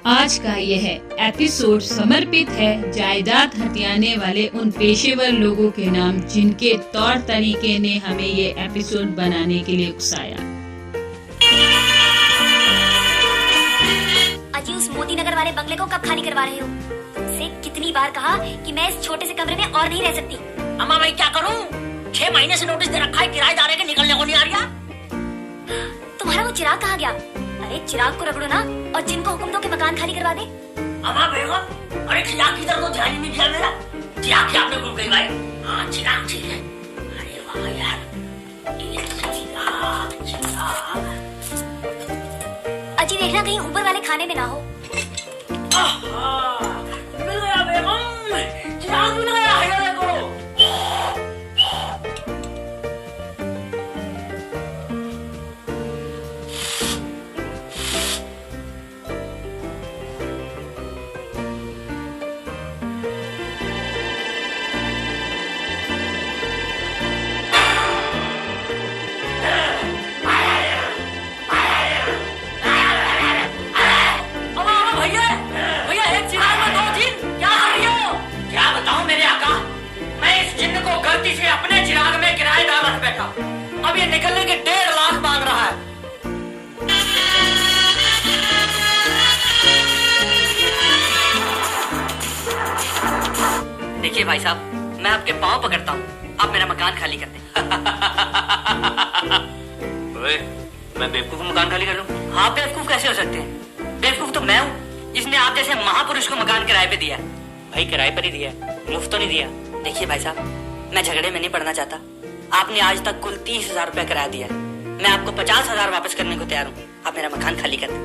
आज का यह एपिसोड समर्पित है जायदाद हथियाने वाले उन पेशेवर लोगों के नाम जिनके तौर तरीके ने हमें ये एपिसोड बनाने के लिए उकसाया। अजी उस मोती नगर वाले बंगले को कब खाली करवा रहे हो? तुमसे कितनी बार कहा कि मैं इस छोटे से कमरे में और नहीं रह सकती। अम्मा मैं क्या करूं? 6 महीने से नोटिस दे रखा है, किराएदार है कि निकलने को नहीं आ रहा। तुम्हारा वो चिराग कहाँ गया? अरे चिराग को रगड़ो ना और जिनको हुक्म दो कि मकान खाली करवा दे। अम्मा बेगम, अरे चिराग की तरफ तो ध्यान ही नहीं दिया मेरा। चिराग क्या आपने भूल गई भाई? हाँ चिराग ठीक है। अरे वाह यार, चिराग। अजी देखना कहीं ऊपर वाले खाने में ना हो। मिल गया बेगम, चिराग मिल गया है देखो। अपने चिराग में किराएदार रख बैठा, अब ये निकलने के 1.5 लाख मांग रहा है। देखिए भाई साहब, मैं आपके पांव पकड़ता हूँ, आप मेरा मकान खाली कर दें। मैं बेवकूफ मकान खाली कर लूं? हाँ बेवकूफ कैसे हो सकते हैं? बेवकूफ तो मैं हूँ जिसने आप जैसे महापुरुष को मकान किराए पे दिया। भाई किराए पर ही दिया, मुफ्त तो नहीं दिया। देखिए भाई साहब, मैं झगड़े में नहीं पड़ना चाहता। आपने आज तक कुल 30,000 रुपया किराया दिया है, मैं आपको 50,000 वापस करने को तैयार हूँ। आप मेरा मकान खाली कर दें।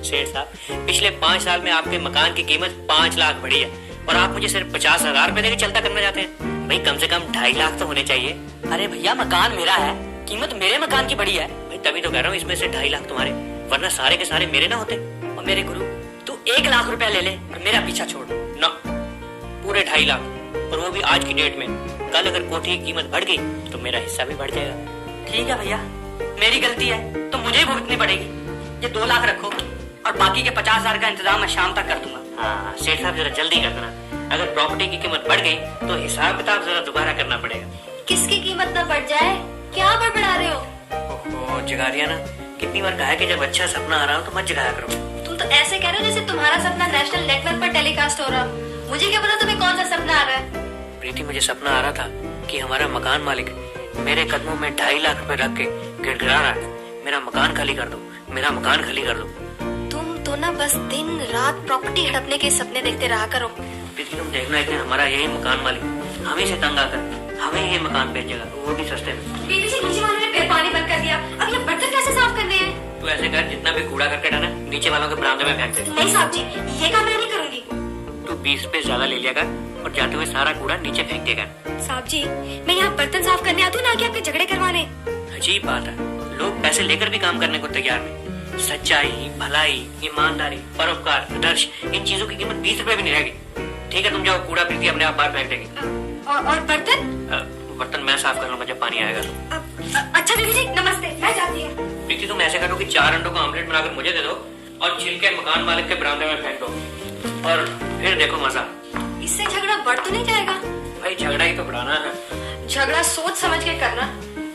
सेठ साहब, पिछले 5 साल में आपके मकान की कीमत 5 लाख बढ़ी है और आप मुझे सिर्फ 50,000 रुपए देके चलता करना चाहते हैं। भाई कम से कम 2.5 लाख तो होने चाहिए। अरे भैया मकान मेरा है, कीमत मेरे मकान की बढ़ी है। भाई तभी तो कह रहा हूँ, इसमें से 2.5 लाख तुम्हारे, वरना सारे के सारे मेरे ना होते। और मेरे गुरु, तू 1 लाख रुपया ले ले और मेरा पीछा छोड़ ना। पूरे 2.5 लाख, और वो भी आज की डेट में। कल अगर कोठी की कीमत बढ़ गई तो मेरा हिस्सा भी बढ़ जाएगा। ठीक है भैया, मेरी गलती है तो मुझे ही भुगतनी पड़ेगी। ये 2 लाख रखो और बाकी के 50,000 का इंतजाम मैं शाम तक कर दूंगा। हाँ सेठ साहब, जरा जल्दी कर देना। अगर प्रॉपर्टी की कीमत बढ़ गई तो हिसाब किताब जरा दोबारा करना पड़ेगा। किसकी कीमत न बढ़ जाए? क्या बड़बड़ा रहे हो? ओहो जगारिया ना, कितनी बार कहा है कि जब अच्छा सपना आ रहा हो तो मत जगाया करो। तुम तो ऐसे कह रहे हो जैसे तुम्हारा सपना नेशनल नेटवर्क पर टेलीकास्ट हो रहा। मुझे क्या पता तुम्हें कौन सा सपना आ रहा है? प्रीति, मुझे सपना आ रहा था कि हमारा मकान मालिक मेरे कदमों में 2.5 लाख रुपए रख के गिड़गिड़ा रहा है, मेरा मकान खाली कर दो, मेरा मकान खाली कर दो। तुम तो ना बस दिन रात प्रॉपर्टी हड़पने के सपने देखते रहा करो। प्रीति तुम देखना, एक दिन हमारा यही मकान मालिक हमें से तंग आकर हमें ये मकान बेचेगा, वो भी सस्ते में। बीबी जी, नीचे वालों ने पानी बंद कर दिया, अब ये बर्तन कैसे साफ करने हैं? तू ऐसे कर, जितना भी कूड़ा करके डाला नीचे वालों के बरामदे में फेंक दे। नहीं साहब जी, ये काम मैं नहीं करूंगी। तू 20 रुपए ज्यादा ले लिया कर और जाते हुए सारा कूड़ा नीचे फेंक देगा। साहब जी, मैं यहाँ बर्तन साफ करने आती हूँ, ना कि आपके झगड़े करवाने। अजीब बात है, लोग पैसे लेकर भी काम करने को तैयार नहीं। सच्चाई, भलाई, ईमानदारी, परोपकार, आदर्श, इन चीजों की कीमत 20 रुपए भी नहीं रहेगी। ठीक है, तुम जाओ, कूड़ा प्रीति अपने आप बाहर फेंक देगी। और बर्तन? बर्तन मैं साफ कर लूंगा जब पानी आएगा। अच्छा बीबी जी, नमस्ते, मैं जाती हूँ। प्रीति तुम ऐसे करो कि 4 अंडों का ऑमलेट बनाकर मुझे दे दो और छिलके मकान मालिक के बरामदे में फेंक दो, और फिर देखो मजा। इससे झगड़ा बढ़ तो नहीं जाएगा? भाई झगड़ा ही तो बढ़ाना है। झगड़ा सोच समझ के करना।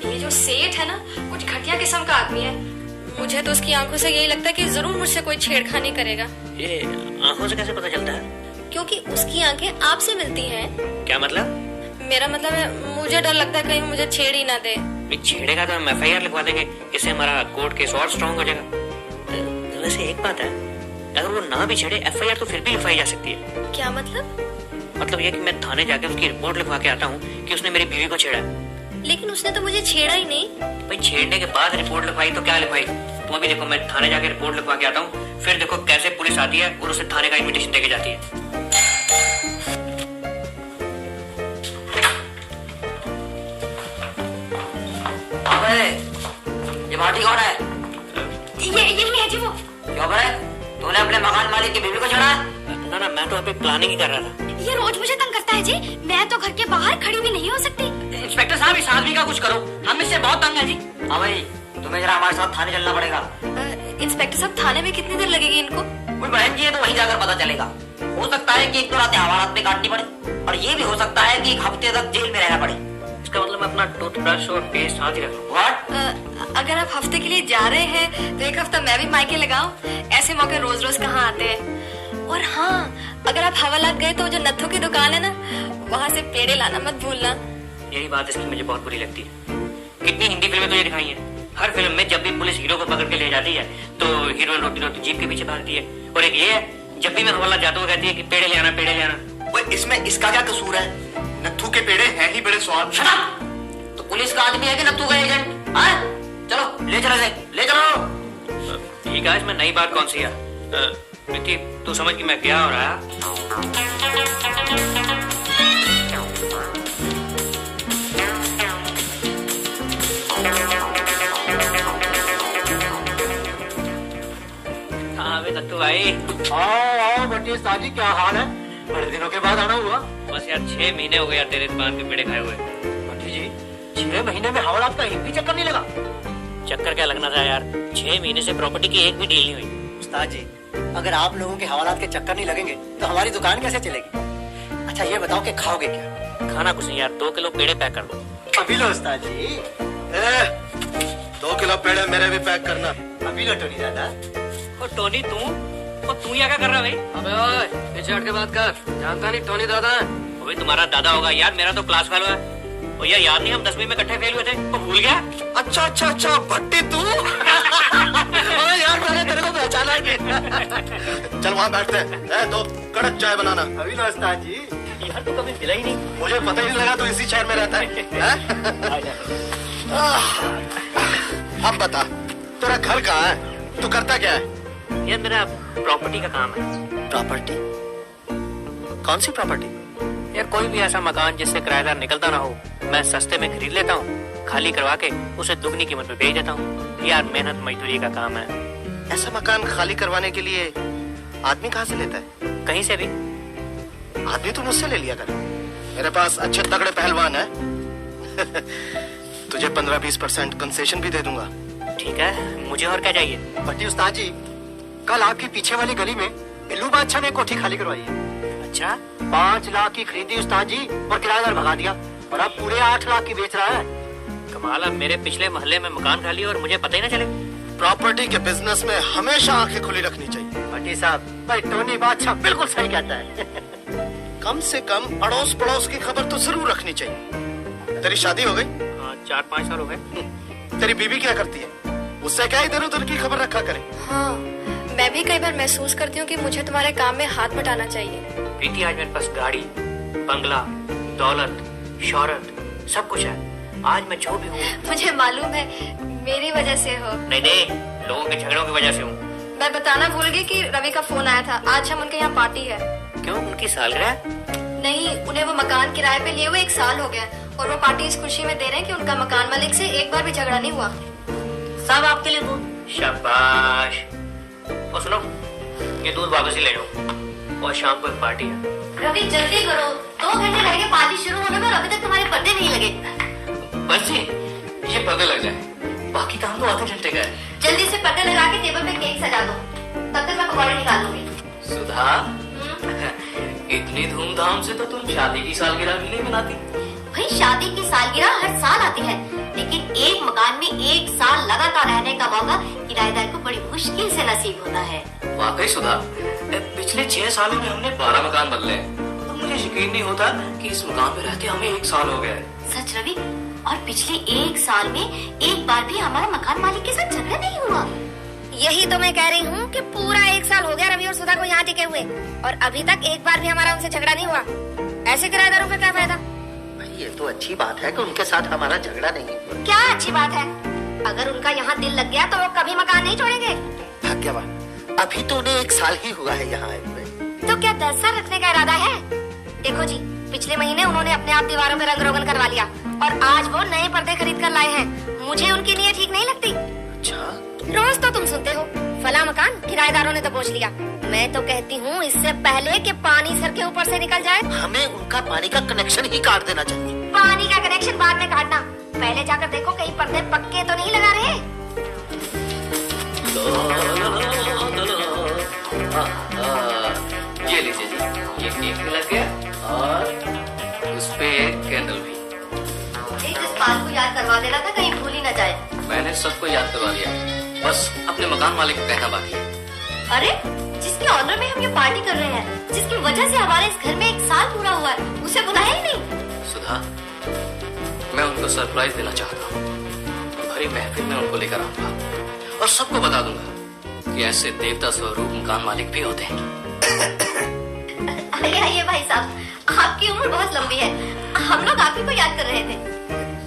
ये जो सेठ है ना, कुछ घटिया किस्म का आदमी है। मुझे तो उसकी आंखों से यही लगता है कि जरूर मुझसे कोई छेड़खानी करेगा। ये आंखों से कैसे पता चलता है? क्योंकि उसकी आंखें आपसे मिलती हैं। क्या मतलब? मेरा मतलब है, मुझे डर लगता है कहीं मुझे छेड़ ही ना दे। छेड़ेगा तो हम FIR लिखवा देंगे, इससे हमारा कोर्ट केस और स्ट्रॉन्ग हो जाएगा। वैसे एक बात है, अगर वो ना भी छेड़े, FIR तो फिर भी लिखवाई जा सकती है। क्या मतलब? मतलब ये कि मैं थाने जाके उसकी रिपोर्ट लिखवा के आता हूँ कि उसने मेरी बीवी को छेड़ा। लेकिन उसने तो मुझे छेड़ा ही नहीं। भाई छेड़ने के बाद रिपोर्ट लिखवाई तो क्या लिखवाई? तुम अभी देखो, मैं थाने जाके रिपोर्ट लिखवा के आता हूँ, फिर देखो कैसे पुलिस आती है और उसे थाने का इन्विटेशन देके जाती है। ये माटी कौन है? ये है जी वो। क्यों बे? तूने अपने मकान मालिक की बीवी को छेड़ा? ना, मैं तो अभी प्लानिंग ही कर रहा था। ये रोज मुझे तंग करता है जी, मैं तो घर के बाहर खड़ी भी नहीं हो सकती। इंस्पेक्टर साहब, इस आदमी का कुछ करो, हम इससे बहुत तंग है जी। हाँ भाई, तुम्हें जरा हमारे साथ थाने चलना पड़ेगा। इंस्पेक्टर साहब थाने में कितनी देर लगेगी इनको? कोई बहन जी है तो वहीं जाकर पता चलेगा। हो सकता है कि एक दो रातें हवालात में काटनी पड़े और ये भी हो सकता है कि एक हफ्ते तक जेल में रहना पड़े। इसका मतलब मैं अपना टूथब्रश और पेस्ट हाथ ही रख लूँ। व्हाट? अगर आप हफ्ते के लिए जा रहे हैं तो एक हफ्ता मैं भी मायके लगाऊं? ऐसे मौके रोज रोज कहाँ आते हैं। और हाँ, अगर आप हवालात गए तो जो नत्थों की दुकान है ना, वहाँ से पेड़े लाना मत भूलना। यही बात इसकी मुझे बहुत बुरी लगती है। कितनी हिंदी फिल्में तो ये दिखाई है, हर फिल्म में जब भी पुलिस हीरो को पकड़ के ले जाती है तो हीरोइन रोती रोती जीप के पीछे भागती है। और एक ये है, जब भी मैं हवालात जाता हूँ कहती है कि पेड़े ले आना, पेड़े ले आना। वो इसमें इसका क्या कसूर है? नत्थू के पेड़े हैं ही बड़े स्वाद। Shut up! तो पुलिस का आदमी है कि नत्थू का एजेंट? हाँ? चलो ले चलो, ले चलो। ठीक है, इसमें नई बात कौन सी है? प्रीति, तू समझ कि मैं क्या हो रहा है? नत्थू भाई, आओ बंटी उस्ताद जी, क्या हाल है? बड़े दिनों के बाद आना हुआ। बस यार 6 महीने हो गए यार तेरे दुकान के पेड़े खाए हुए। बंटी जी, 6 महीने में हवालात का एक भी चक्कर नहीं लगा? चक्कर क्या लगना था यार, 6 महीने से प्रॉपर्टी की एक भी डील नहीं हुई। उस्ताद जी, अगर आप लोगों के हवालात के चक्कर नहीं लगेंगे तो हमारी दुकान कैसे चलेगी? अच्छा ये बताओ कि खाओगे क्या? खाना कुछ नहीं यार, 2 किलो पेड़े पैक कर दो। अभी लो उस्ताद जी। 2 किलो पेड़े मेरे भी पैक करना। अभी लो टोनी दादा। और टोनी तू यहाँ क्या कर रहा भाई? अबे ओए, पीछे हट के बात कर। जानता नहीं टोनी दादा? अबे तुम्हारा दादा होगा यार, मेरा तो क्लास फेल हुआ है। और यार याद नहीं, हम 10वीं में इकट्ठे फेल हुए थे, वो भूल गया? अच्छा अच्छा अच्छा, भट्टी तू? यार मैंने तेरे को पहचाना ही नहीं। चल वहाँ बैठते हैं। 2 कड़क चाय बनाना। अभी लो उस्ताद जी। यार तू कभी मिला ही नहीं। मुझे पता ही नहीं लगा तू इसी शहर में रहता है। अब बता, तेरा घर कहाँ है? तू करता क्या है? यार मेरा प्रॉपर्टी का काम है। प्रॉपर्टी? कौन सी प्रॉपर्टी? यार कोई भी ऐसा मकान जिससे किराएदार निकलता ना हो, मैं सस्ते में खरीद लेता हूँ, खाली करवा के उसे दुगनी कीमत में बेच देता हूँ। यार मेहनत मजदूरी का काम है। ऐसा मकान खाली करवाने के लिए आदमी कहाँ से लेता है? कहीं से भी। आदमी तो मुझसे ले लिया कर, मेरे पास अच्छे तगड़े पहलवान है। तुझे 15-20% कंसेशन भी दे दूंगा। ठीक है, मुझे और क्या चाहिए? बंटी उस्ताद जी, कल आपकी पीछे वाली गली में बिल्लू बादशाह ने कोठी खाली करवाई है। अच्छा, 5 लाख की खरीदी उस्ताद जी और किराएदार भगा दिया और अब पूरे 8 लाख की बेच रहा है। कमाल है, मेरे पिछले मोहल्ले में मकान खाली और मुझे पता ही ना चले। प्रॉपर्टी के बिजनेस में हमेशा आंखें खुली रखनी चाहिए। बंटी साहब, भाई टोनी बादशाह बिल्कुल सही कहता है। कम से कम अड़ोस पड़ोस की खबर तो जरूर रखनी चाहिए। तेरी शादी हो गई? हाँ, 4-5 साल हो गए। तेरी बीवी क्या करती है? उससे क्या इधर उधर की खबर रखा करे। हाँ, मैं भी कई बार महसूस करती हूँ कि मुझे तुम्हारे काम में हाथ बटाना चाहिए। प्रीति, आज मेरे पास गाड़ी, बंगला, दौलत, शोहरत सब कुछ है। आज मैं जो भी हूँ, मुझे मालूम है मेरी वजह से हो। नहीं नहीं, लोगों के झगड़ों की वजह से हूँ। मैं बताना भूल गई कि रवि का फोन आया था। आज हम उनके यहाँ पार्टी है। क्यों, उनकी सालगिरह? नहीं, उन्हें वो मकान किराए पे लिए हुए 1 साल हो गया और वो पार्टी इस खुशी में दे रहे हैं कि उनका मकान मालिक से एक बार भी झगड़ा नहीं हुआ। सब आपके लिए दूध। शाबाश। और सुनो, ये दूध वापस ही ले जाओ और शाम को एक पार्टी है। रवि जल्दी करो, 2 घंटे लगेंगे पार्टी शुरू होने में और अभी तक तुम्हारे पर्दे नहीं लगे। बस जी, ये पर्दे लग जाए, बाकी काम तो आधे घंटे का है। जल्दी से पर्दे लगा के टेबल पे केक सजा दो, तब तक मैं पकौड़े निकाल दूंगी। सुधा, इतनी धूमधाम से तो तुम शादी की सालगिरह भी नहीं मनाती। भाई शादी की सालगिरह हर साल आती है, लेकिन एक मकान में 1 साल लगातार रहने का मौका किराएदार को बड़ी मुश्किल से नसीब होता है। वाकई सुधा, पिछले 6 सालों में हमने 12 मकान बदले और मुझे यकीन नहीं होता कि इस मकान में रहते हमें 1 साल हो गया है। सच रवि, और पिछले 1 साल में एक बार भी हमारा मकान मालिक के साथ झगड़ा नहीं हुआ। यही तो मैं कह रही हूँ कि पूरा 1 साल हो गया रवि और सुधा को यहाँ टिके हुए और अभी तक एक बार भी हमारा उनसे झगड़ा नहीं हुआ। ऐसे किराएदारों का क्या फायदा? ये तो अच्छी बात है कि उनके साथ हमारा झगड़ा नहीं हुआ। क्या अच्छी बात है? अगर उनका यहाँ दिल लग गया तो वो कभी मकान नहीं छोड़ेंगे। भाग्यवान, अभी तो उन्हें 1 साल ही हुआ है यहाँ आए हुए। तो क्या 10 साल रखने का इरादा है? देखो जी, पिछले महीने उन्होंने अपने आप दीवारों में रंग रोगन करवा लिया और आज वो नए पर्दे खरीद कर लाए हैं। मुझे उनकी नीयत ठीक नहीं लगती। अच्छा, रोज तो तुम सुनते हो फला मकान किराएदारों ने दबोच लिया। मैं तो कहती हूँ इससे पहले कि पानी सर के ऊपर से निकल जाए, हमें उनका पानी का कनेक्शन ही काट देना चाहिए। पानी का कनेक्शन बाद में काटना, पहले जाकर देखो कहीं पर्दे पक्के तो नहीं लगा रहे। ये लीजिए जी, ये केक भी लग गया और उस पे एक कैंडल भी। एक जसपाल को याद करवा देना था, कहीं भूल ही न जाए। मैंने सबको याद करवा दिया, बस अपने मकान मालिक को कहना बाकी है। अरे जिसके ऑनर में हम ये पार्टी कर रहे हैं, जिसकी वजह से हमारे इस घर में 1 साल पूरा हुआ है, उसे बुलाया ही नहीं। सुधा, मैं उनको सरप्राइज देना चाहता हूँ। भरी महफिल में उनको लेकर आऊंगा और सबको बता दूंगा कि ऐसे देवता स्वरूप मकान मालिक भी होते हैं। आइए भाई साहब, आपकी उम्र बहुत लंबी है, हम लोग आप ही को याद कर रहे थे।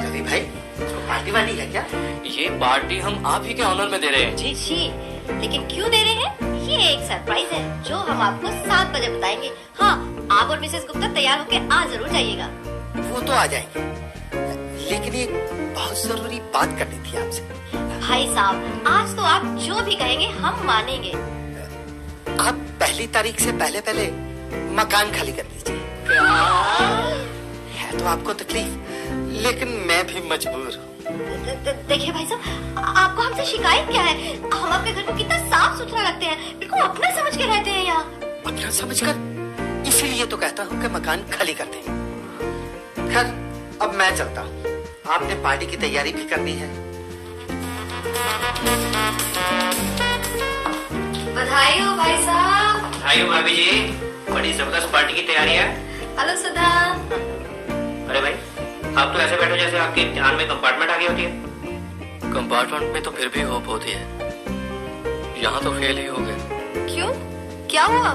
अरे भाई, पार्टी वार्टी है क्या? ये पार्टी हम आप ही के ऑनर में दे रहे हैं जी। जी, लेकिन क्यों दे रहे हैं? ये एक सरप्राइज है जो हम आपको 7 बजे बताएंगे। हाँ, आप और मिसेस गुप्ता तैयार होकर आज जरूर जाइएगा। वो तो आ जाएंगे, लेकिन एक बहुत जरूरी बात करनी थी आपसे। भाई साहब, आज तो आप जो भी कहेंगे हम मानेंगे। आप 1 तारीख से पहले मकान खाली कर दीजिए। है तो आपको तकलीफ, लेकिन मैं भी मजबूर हूँ। देखिए भाई साहब, आपको हमसे शिकायत क्या है? हम आपके घर को कितना साफ सुथरा रखते हैं, बिल्कुल अपना समझ के रहते हैं यहाँ। अपना समझकर, इसीलिए तो कहता हूँ कि मकान खाली कर दें। खैर, अब मैं चलता हूँ, आपने पार्टी की तैयारी भी करनी है। बधाई हो भाई साहब। बधाई हो भाभी जी, बड़ी जबरदस्त पार्टी की तैयारी है। हेलो सुधा। अरे भाई, आप तो ऐसे बैठो जैसे आपके ध्यान में कंपार्टमेंट आ गई होती है। कंपार्टमेंट में तो फिर भी होप होती है, यहाँ तो फेल ही हो गए। क्यों, क्या हुआ?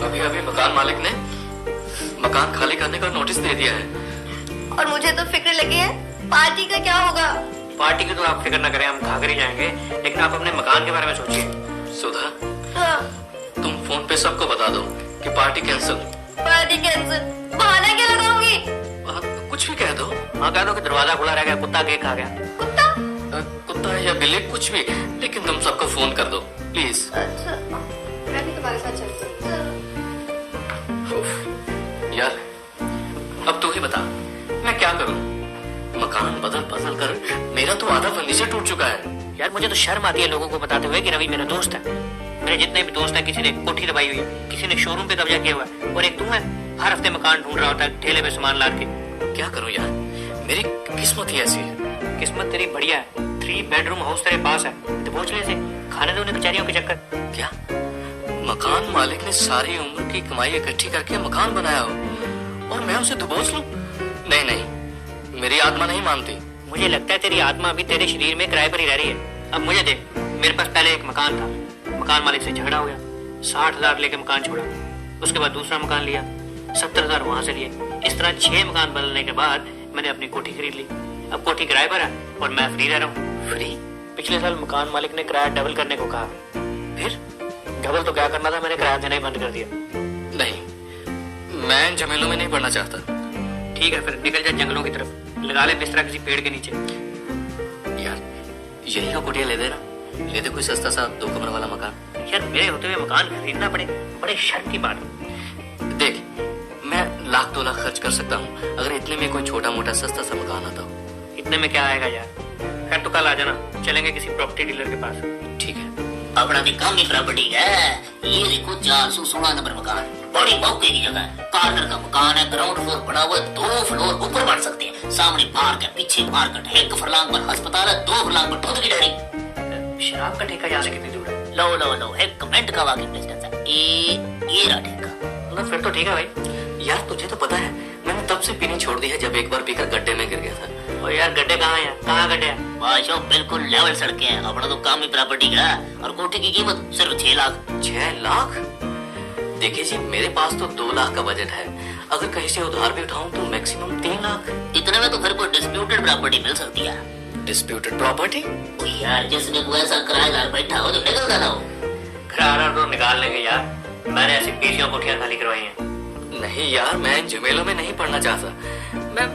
अभी अभी मकान मालिक ने मकान खाली करने का नोटिस दे दिया है। और मुझे तो फिक्र लगी है, पार्टी का क्या होगा? पार्टी की तो आप फिक्र न करें, हम खाकर ही जाएंगे, लेकिन आप अपने मकान के बारे में सोचिए। सुधा, हाँ, तुम फोन पे सबको बता दो कि पार्टी कैंसिल। Party cancel? बहाना क्या लगाओगी? कुछ भी कह दो। हाँ, कह दो कि दरवाजा खुला रह गया, कुत्ता केक खा गया। कुत्ता? कुत्ता या बिल्ली, कुछ भी, लेकिन तुम सबको फोन कर दो प्लीज। अच्छा, मैं भी तुम्हारे साथ चलती हूँ। यार, अब तू ही बता, मैं क्या करूं? मकान बदल कर मेरा तो आधा फर्नीचर टूट चुका है। यार, मुझे तो शर्म आती है लोगों को बताते हुए कि रवि मेरा दोस्त है। मेरे जितने भी दोस्त हैं, किसी ने कोठी दबाई हुई है, किसी ने शोरूम पे कब्जा किया हुआ है, और एक तू है, हर हफ्ते मकान ढूंढ रहा होता है ठेले पे सामान लाद के। क्या करूं यार, मेरी किस्मत ही ऐसी है। किस्मत तेरी बढ़िया है, 3 बेडरूम हाउस तेरे पास है, दबोचले से खाने दो उन्हें कचहरियों के चक्कर। क्या मकान मालिक ने सारी उम्र की कमाई इकट्ठी करके मकान बनाया हो और मैं उसे दबोच लूं? नहीं नहीं, मेरी आत्मा नहीं मानती। मुझे लगता है तेरी आत्मा अभी तेरे शरीर में किराए पर ही रह रही है। अब मुझे देख, मेरे पास पहले एक मकान था, मकान मालिक से झगड़ा हो गया, 60,000 लेके मकान छोड़ा, उसके बाद दूसरा मकान लिया, 70,000 वहां से लिए। इस तरह 6 मकान बदलने के बाद मैंने अपनी कोठी खरीद ली। अब कोठी किराए पर है और मैं फ्री रह रहा हूँ। फ्री? पिछले साल मकान मालिक ने किराया डबल करने को कहा, फिर डबल तो क्या करना था, मैंने किराया देना ही बंद कर दिया। नहीं, मैं इन झमेलों में नहीं पड़ना चाहता। ठीक है, फिर निकल जा जंगलों की तरफ, लगा ले बिस्तरा किसी पेड़ के नीचे। यार, यही का कुटिया ले देना, ले दे कोई सस्ता सा 2 कमरा वाला मकान। यार, मेरे होते हुए मकान खरीदना पड़े, बड़े शर्म की बात। देख, मैं 1,00,000-2 लाख खर्च कर सकता हूँ अगर इतने में कोई छोटा मोटा सस्ता सा मकान आता हो। इतने में क्या आएगा यार? खैर, तो कल आ जाना, चलेंगे किसी प्रॉपर्टी डीलर के पास। ठीक है। अपना भी काम की प्रॉपर्टी है। ये देखो 416 नंबर मकान, बड़ी मौके की जगह है, कॉर्नर का मकान है, ग्राउंड फ्लोर बना हुआ है, 2 फ्लोर ऊपर बढ़ सकते हैं, सामने पार्क है, पीछे मार्केट है, 1 फरलांग पर अस्पताल है, 2 फरलांग पर दूध की डेयरी। शराब का ठेका यहाँ से कितनी दूर है? लो 1 मिनट का वाकई डिस्टेंस है। ये रहा ठेका। मतलब फिर तो ठीक है भाई। यार, तुझे तो पता है मैंने तब से पीनी छोड़ दी है जब एक बार पीकर गड्ढे में गिर गया था। और यार, गड्ढे कहाँ हैं? कहाँ गड्ढे हैं? बादशाह बिल्कुल लेवल सड़के हैं। अपना तो काम ही प्रॉपर्टी का है, और कोठी की कीमत सिर्फ 6 लाख। 6 लाख? देखिए जी, मेरे पास तो 2 लाख का बजट है, अगर कहीं से उधार भी उठाऊं तो मैक्सिमम 3 लाख। इतने में तो फिर कोई डिस्प्यूटेड प्रॉपर्टी मिल सकती है। Disputed property? यार, जिसने कोई ऐसा किराएदार बैठा हो तो निकल जाना हो। किराया तो निकाल लेंगे यार, मैंने ऐसी पेशियों कोठियां खाली करवाई हैं। नहीं यार, मैं इन झमेलों में नहीं पड़ना चाहता।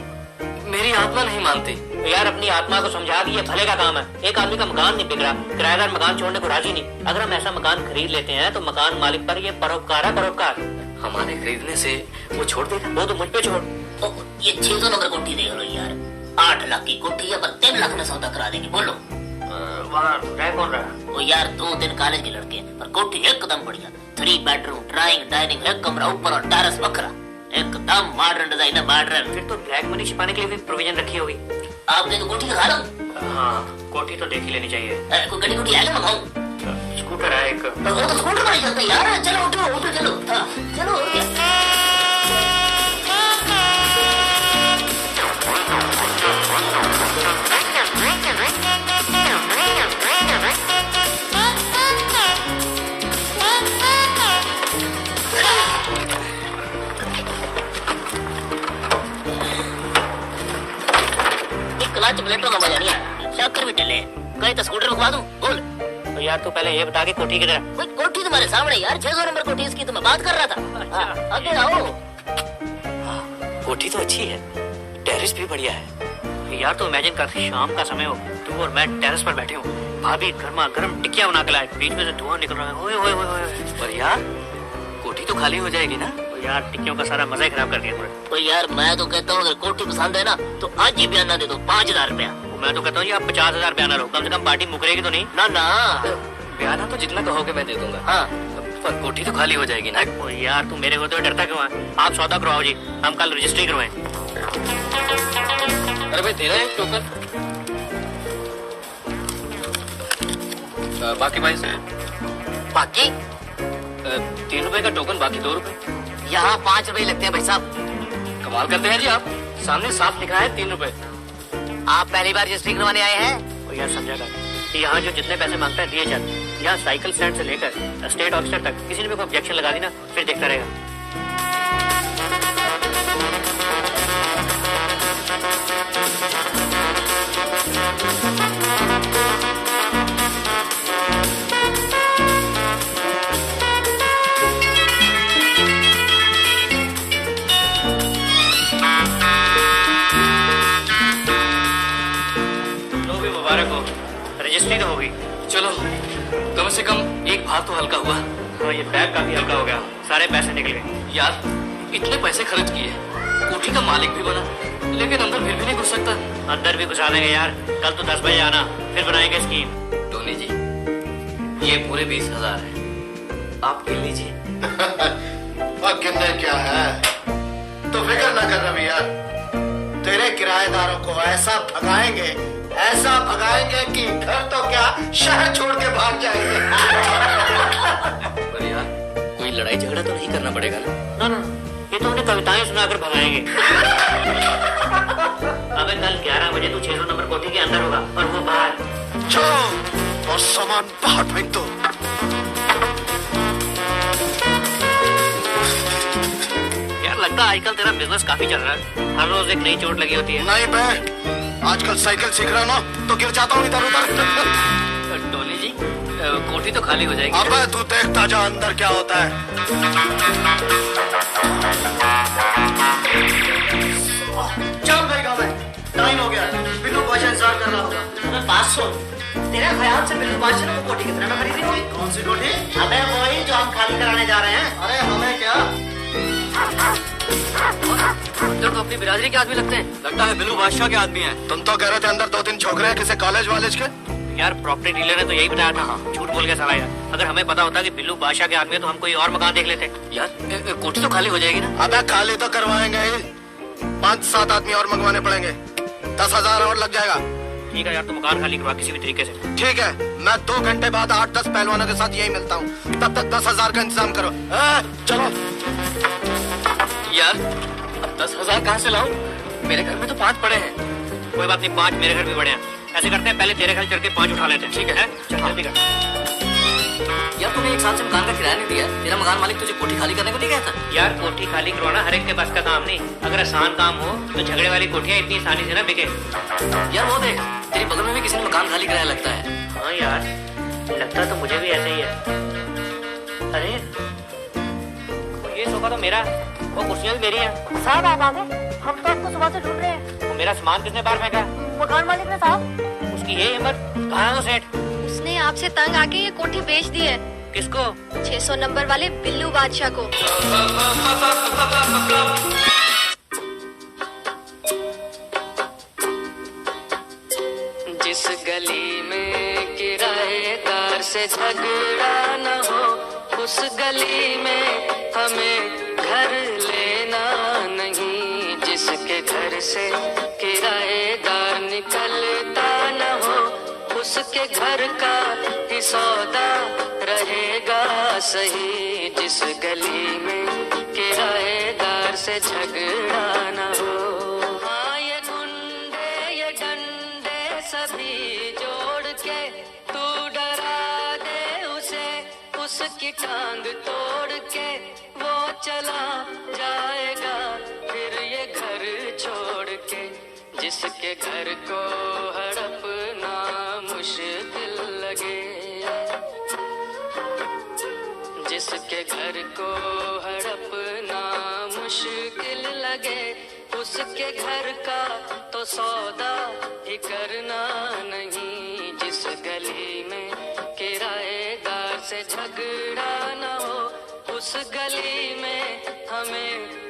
मेरी आत्मा नहीं मानती। तो यार, अपनी आत्मा को समझा दिए, भले का काम है। एक आदमी का मकान नहीं बिगड़ा, किराएदार मकान छोड़ने को राजी नहीं। अगर हम ऐसा मकान खरीद लेते हैं तो मकान मालिक पर ये परोपकार है, परोपकार। हमारे खरीदने से वो छोड़ देगा? वो तो मुझ पे छोड़। ये 600 नंबर कोठी देख लो यार, 8 लाख की कोठी है, पर 3 लाख में सौदा करा देंगे। बोलो वहाँ रह कौन रहा? वो यार 2 दिन कॉलेज के लड़के हैं, पर कोठी एकदम बढ़िया। 3 बेडरूम, ड्राइंग, डाइनिंग, एक कमरा ऊपर और टेरेस बखरा, एकदम मॉडर्न डिजाइन है, मॉडर्न। फिर तो ब्लैक मनी छिपाने के लिए भी प्रोविजन रखी होगी। आपने तो कोठी दिखा लो। हाँ, कोठी तो देख ही लेनी चाहिए। कोई गड़ी गुड़ी है मंगाऊं? स्कूटर है एक। वो तो स्कूटर में चलते यार। चलो उठो उठो, चलो चलो। क्लच प्लेटों का मजा नहीं आया, शक्कर भी टले। कहीं तो स्कूटर रुकवा दूं? बोल। तो यार तू पहले ये बता के कोठी किधर है? कोठी तुम्हारे सामने यार, 600 नंबर कोठी इसकी, तो मैं बात कर रहा था। आगे आओ। कोठी तो अच्छी है, टेरेस भी बढ़िया है। यार तो इमेजिन कर, शाम का समय हो, तू और मैं टेरेस पर बैठे हो, भाभी गर्मा गर्म टिक्कियां बना के लाए, बीच में से धुआं निकल रहा है। ओए ओए ओए ओए। पर यार कोठी तो खाली हो जाएगी ना? तो यार टिक्कियों का सारा मजा ही खराब कर दिया पूरा। तो यार मैं तो कहता हूँ अगर कोठी पसंद है ना तो आज ही बयाना दे दो, 5000 रुपया। मैं तो कहता हूँ आप 50,000 बयाना लो, कम से कम पार्टी मुकरेगी तो नहीं। ना ना, बयाना तो जितना कहोगे मैं दे दूंगा। हाँ पर कोठी तो खाली हो जाएगी ना? ओ यार तू मेरे होते हुए डरता क्यों है? आप सौदा करवाओ जी, हम कल रजिस्ट्री करवाएं। अरे भाई तेरा है टोकन। बाकी भाई से बाकी 3 रुपए का टोकन, बाकी 2 रुपए। यहाँ 5 रुपए लगते हैं भाई साहब। कमाल करते हैं जी आप, सामने साफ लिखा है 3 रुपए। आप पहली बार रजिस्ट्री करवाने आए हैं? और यार समझा कर, यहाँ जो जितने पैसे मांगता है दिए जाते। यहाँ साइकिल स्टैंड से लेकर स्टेट ऑफिसर तक किसी ने भी कोई ऑब्जेक्शन लगा दी ना, फिर देखता रहेगा। रजिस्ट्री तो होगी। चलो कम से कम एक भार तो हल्का हुआ। हाँ ये बैग काफी हल्का हो गया, सारे पैसे निकल गए। यार इतने पैसे खर्च किए, कोठी का मालिक भी बना, लेकिन अंदर फिर भी नहीं घुस सकता। अंदर भी घुसा देंगे यार, कल तो 10 बजे आना, फिर बनाएंगे स्कीम। टोनी जी ये पूरे 20,000 है, आप गिन लीजिए। और गिनने क्या है, तो फिक्र न कर रवि यार, तेरे किराएदारों को ऐसा भगाएंगे कि घर तो क्या शहर छोड़ के भाग जाएंगे। पर यार कोई लड़ाई झगड़ा तो नहीं करना पड़ेगा ना? ना ना, ये तो उन्हें कविताएं सुनाकर भगाएंगे। अबे कल 11 बजे तू 600 नंबर कोठी के अंदर होगा और वो बाहर। चलो और सामान बाहर फेंक दो। यार लगता है आजकल तेरा बिजनेस काफी चल रहा है, हर रोज एक नई चोट लगी होती है। नहीं बे, आजकल साइकिल सीख रहा ना तो गिर जाता हूँ इधर उधर। टोनी जी कोठी तो खाली हो जाएगी। अबे तू देखता जा अंदर क्या होता है। चल भाई गाँव में टाइम हो गया, बिल्लू बादशाह इंतजार कर रहा होगा। बात सुन, तेरे ख्याल से बिल्लू बादशाह को कोठी कितने में खरीदी हुई? कौन सी कोठी? अबे वही जो हम खाली कराने जा रहे हैं। अरे हमें क्या, अंदर तो अपनी बिरादरी के आदमी लगते हैं, लगता है बिल्लू बादशाह के आदमी हैं। तुम तो कह रहे थे अंदर 2-3 छोकरे हैं किसी कॉलेज वालेज के। यार प्रॉपर्टी डीलर ने तो यही बताया था, झूठ बोल के साला यार। अगर हमें पता होता कि बिल्लू बादशाह के आदमी है तो हम कोई और मकान देख लेते। यार कोठी तो खाली हो जाएगी ना? अबे खाली तो करवाएंगे ही, 5-7 आदमी और मंगवाने पड़ेंगे, 10,000 और लग जाएगा। ठीक है यार, तू मकान खाली करवा किसी भी तरीके से। ठीक है, मैं 2 घंटे बाद 8-10 पहलवानों के साथ यही मिलता हूँ, तब तक 10,000 का इंतजाम करो। चलो यार अब 10,000 कहाँ से लाऊं? मेरे घर में तो 5 पड़े हैं। कोई बात नहीं, 5 मेरे घर भी बड़े हैं। ऐसे करते हैं, पहले तेरे घर चढ़ के 5 उठा लेते हैं। ठीक है, चल जल्दी कर। यार तूने 1 साल से मकान का किराया नहीं दिया, तेरा मकान मालिक तुझे कोठी खाली करने को नहीं कहता? यार कोठी खाली करवाना हर एक के बस का काम नहीं। अगर आसान काम हो तो झगड़े वाली कोठियाँ इतनी आसानी से ना बिके। यार वो देख, तेरे बगल में भी किसी ने मकान खाली कराया लगता है। हाँ यार, लगता तो मुझे भी ऐसे ही है। अरे ये सोफा तो मेरा, वो कुर्सियाँ भी मेरी हैं। साहब आप आ गए, हम तो आपको सुबह से ढूंढ रहे हैं। तो मेरा सामान किसने बाहर फेंका? मकान मालिक ने साहब। उसकी ये हिम्मत, कहाँ है वो सेठ? उसने आपसे तंग आके ये कोठी बेच दी है। किसको? 600 नंबर वाले बिल्लू बादशाह को। जिस गली में से झगड़ा न हो, उस गली में हमें घर लेना नहीं। जिसके घर से किराएदार निकलता न हो, उसके घर का ही सौदा रहेगा सही। जिस गली में किराएदार से झगड़ा न हो। हाँ ये गुंडे ये डंडे सभी जोड़ के तू डरा दे उसे, उसकी टांग तोड़ के वो चला जाएगा फिर ये घर छोड़ के। जिसके घर को हड़पना मुश्किल लगे, जिसके घर को हड़पना मुश्किल लगे, उसके घर का तो सौदा ही करना नहीं। जिस गली में किराएदार से झगड़ा न हो, उस गली में हमें